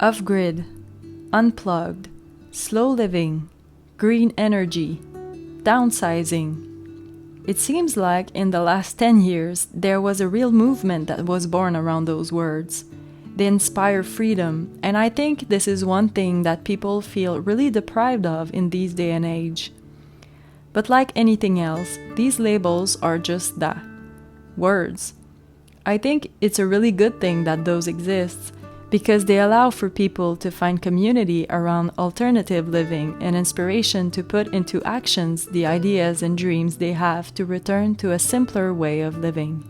Off-grid, unplugged, slow living, green energy, downsizing. It seems like in the last 10 years there was a real movement that was born around those words. They inspire freedom, and I think this is one thing that people feel really deprived of in this day and age. But like anything else, these labels are just that, words. I think it's a really good thing that those exist, because they allow for people to find community around alternative living and inspiration to put into actions the ideas and dreams they have to return to a simpler way of living.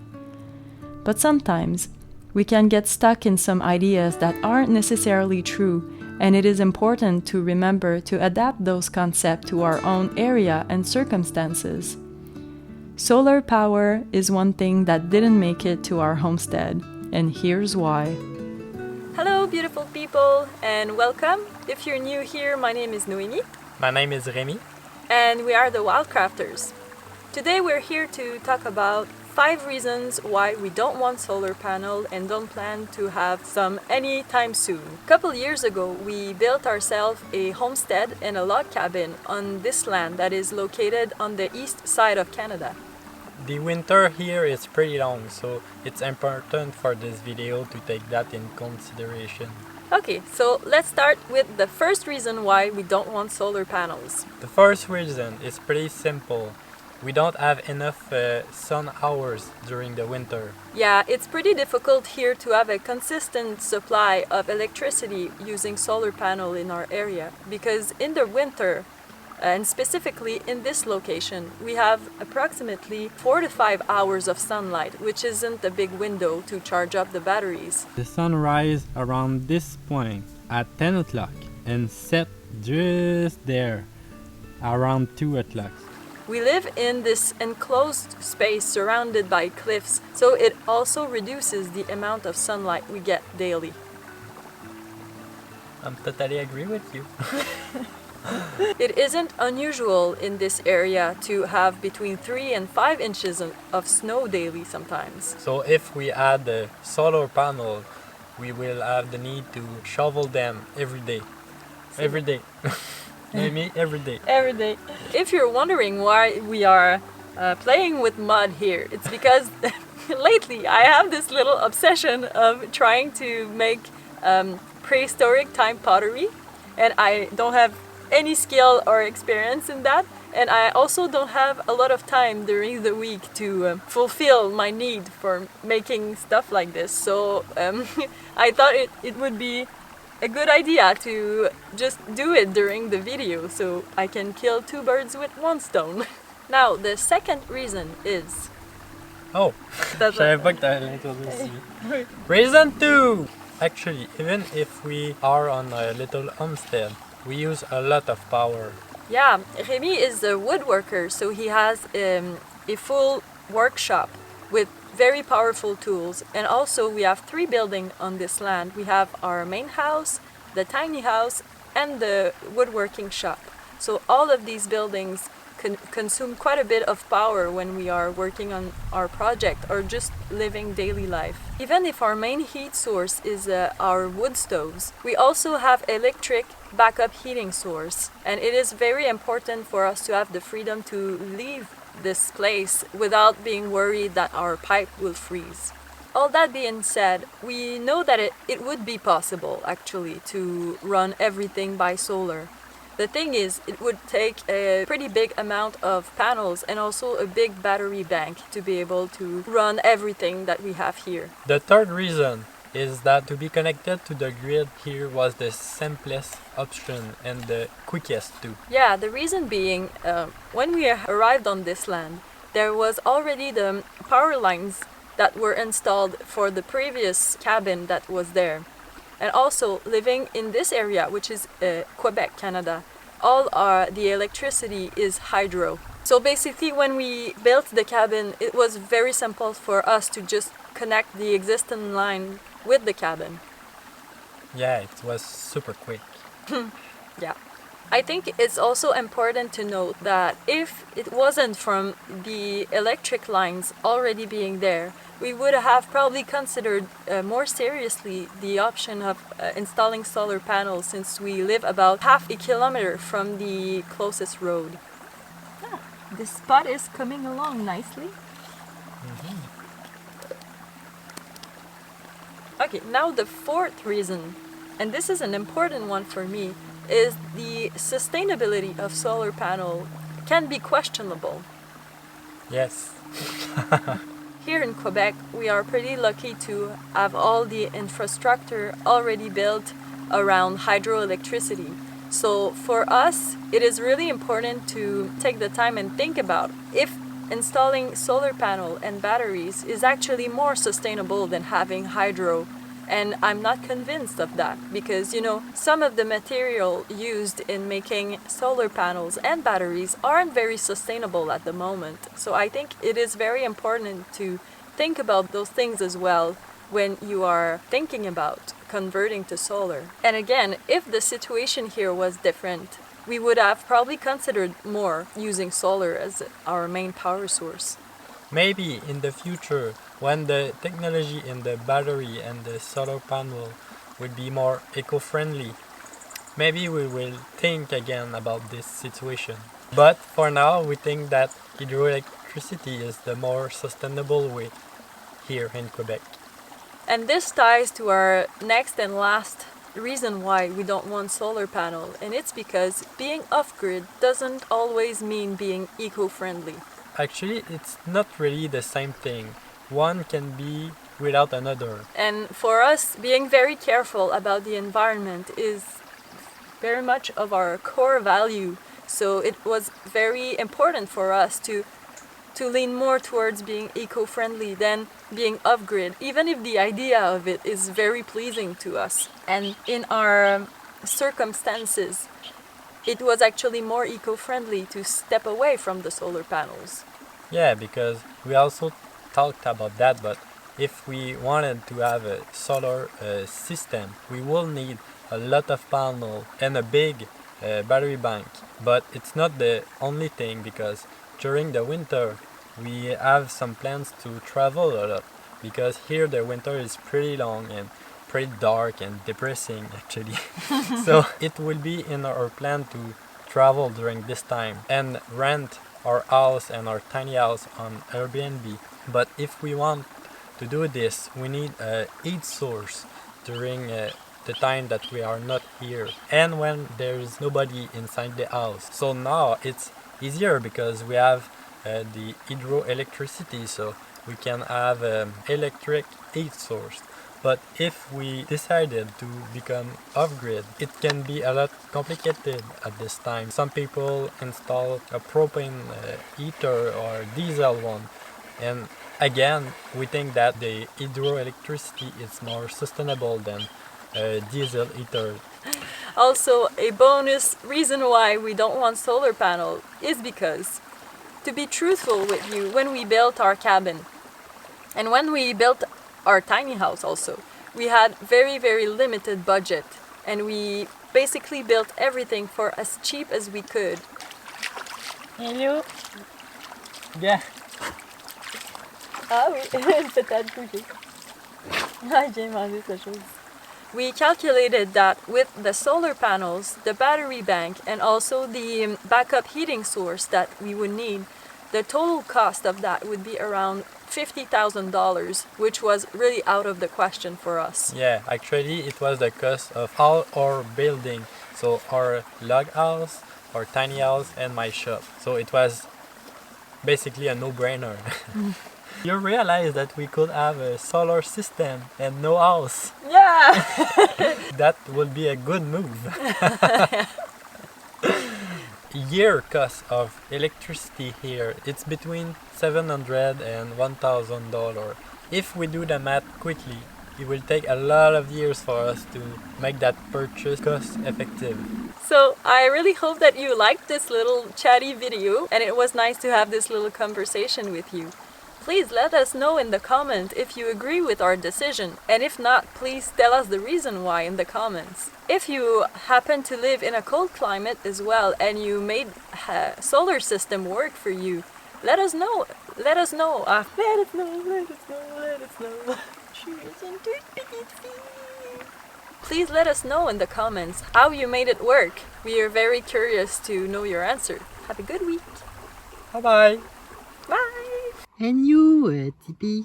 But sometimes, we can get stuck in some ideas that aren't necessarily true, and it is important to remember to adapt those concepts to our own area and circumstances. Solar power is one thing that didn't make it to our homestead, and here's why. Hello beautiful people and welcome. If you're new here, my name is Noemie. My name is Remi. And we are the Wildcrafters. Today we're here to talk about 5 reasons why we don't want solar panel and don't plan to have some anytime soon. A couple years ago we built ourselves a homestead and a log cabin on this land that is located on the east side of Canada. The winter here is pretty long, so it's important for this video to take that in consideration. Okay, so let's start with the first reason why we don't want solar panels. The first reason is pretty simple. We don't have enough sun hours during the winter. Yeah, it's pretty difficult here to have a consistent supply of electricity using solar panel in our area because in the winter, and specifically in this location, we have approximately 4 to 5 hours of sunlight, which isn't a big window to charge up the batteries. The sun rises around this point at 10 o'clock and set just there around 2 o'clock. We live in this enclosed space surrounded by cliffs, so it also reduces the amount of sunlight we get daily. I'm totally agree with you. It isn't unusual in this area to have between 3 and 5 inches of snow daily sometimes. So if we add the solar panel, we will have the need to shovel them every day. Every day. Maybe every day. Every day. If you're wondering why we are playing with mud here, it's because lately I have this little obsession of trying to make prehistoric time pottery, and I don't have any skill or experience in that, and I also don't have a lot of time during the week to fulfill my need for making stuff like this, so I thought it would be a good idea to just do it during the video so I can kill 2 birds with 1 stone. Now the second reason is... Oh, je savais pas que t'allais l'introduire. Reason 2! Actually, even if we are on a little homestead, we use a lot of power. Yeah, Remi is a woodworker, so he has a full workshop with very powerful tools. And also we have 3 buildings on this land. We have our main house, the tiny house, and the woodworking shop. So all of these buildings consume quite a bit of power when we are working on our project or just living daily life. Even if our main heat source is our wood stoves, we also have electric backup heating source, and it is very important for us to have the freedom to leave this place without being worried that our pipe will freeze. All that being said, we know that it would be possible actually to run everything by solar. The thing is, it would take a pretty big amount of panels and also a big battery bank to be able to run everything that we have here. The third reason is that to be connected to the grid here was the simplest option and the quickest too. Yeah, the reason being, when we arrived on this land, there was already the power lines that were installed for the previous cabin that was there. And also, living in this area, which is Quebec, Canada, all the electricity is hydro. So basically, when we built the cabin, it was very simple for us to just connect the existing line with the cabin. Yeah, it was super quick. Yeah. I think it's also important to note that if it wasn't from the electric lines already being there, we would have probably considered more seriously the option of installing solar panels, since we live about half a kilometer from the closest road. The spot is coming along nicely. Okay, now the fourth reason, and this is an important one for me, is the sustainability of solar panel can be questionable. Yes. Here in Quebec, we are pretty lucky to have all the infrastructure already built around hydroelectricity. So for us, it is really important to take the time and think about if installing solar panel and batteries is actually more sustainable than having hydro. And I'm not convinced of that because, you know, some of the material used in making solar panels and batteries aren't very sustainable at the moment. So I think it is very important to think about those things as well when you are thinking about converting to solar. And again, if the situation here was different, we would have probably considered more using solar as our main power source. Maybe in the future, when the technology in the battery and the solar panel will be more eco-friendly, maybe we will think again about this situation. But for now, we think that hydroelectricity is the more sustainable way here in Quebec. And this ties to our next and last reason why we don't want solar panel, and it's because being off-grid doesn't always mean being eco-friendly. Actually, it's not really the same thing. One can be without another. And for us, being very careful about the environment is very much of our core value. So it was very important for us to lean more towards being eco-friendly than being off-grid, even if the idea of it is very pleasing to us. And in our circumstances, it was actually more eco-friendly to step away from the solar panels. Yeah, because we also talked about that, but if we wanted to have a solar system, we will need a lot of panel and a big battery bank. But it's not the only thing, because during the winter we have some plans to travel a lot, because here the winter is pretty long and pretty dark and depressing actually. So it will be in our plan to travel during this time and rent our house and our tiny house on Airbnb. But if we want to do this, we need a heat source during the time that we are not here and when there is nobody inside the house. So now it's easier because we have the hydroelectricity, so we can have electric heat source. But if we decided to become off-grid, it can be a lot complicated at this time. Some people install a propane heater or diesel one, and again, we think that the hydroelectricity is more sustainable than a diesel heater. Also, a bonus reason why we don't want solar panel is because, to be truthful with you, when we built our cabin and when we built our tiny house also, we had very, very limited budget, and we basically built everything for as cheap as we could. Hello. Yeah. Ah oui, peut-être bouger. Ah, j'ai mangé cette chose. We calculated that with the solar panels, the battery bank, and also the backup heating source that we would need, the total cost of that would be around $50,000, which was really out of the question for us. Yeah, actually it was the cost of all our building, so our log house, our tiny house, and my shop. So it was basically a no-brainer. You realize that we could have a solar system and no house. Yeah! That would be a good move. Year cost of electricity here, it's between $700 and $1,000. If we do the math quickly, it will take a lot of years for us to make that purchase cost effective. So I really hope that you liked this little chatty video, and it was nice to have this little conversation with you. Please let us know in the comment if you agree with our decision, and if not, please tell us the reason why in the comments. If you happen to live in a cold climate as well and you made a solar system work for you, let us know. Let us know. Let us know. Let us know. Let us know. Please let us know in the comments how you made it work. We are very curious to know your answer. Have a good week. Bye-bye. Bye. And you, Tippy,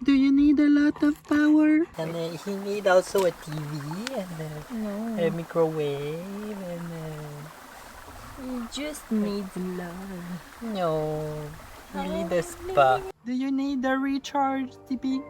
do you need a lot of power? And he need also a TV and a microwave and He just needs love. no, he need a spa. Do you need a recharge, Tippy?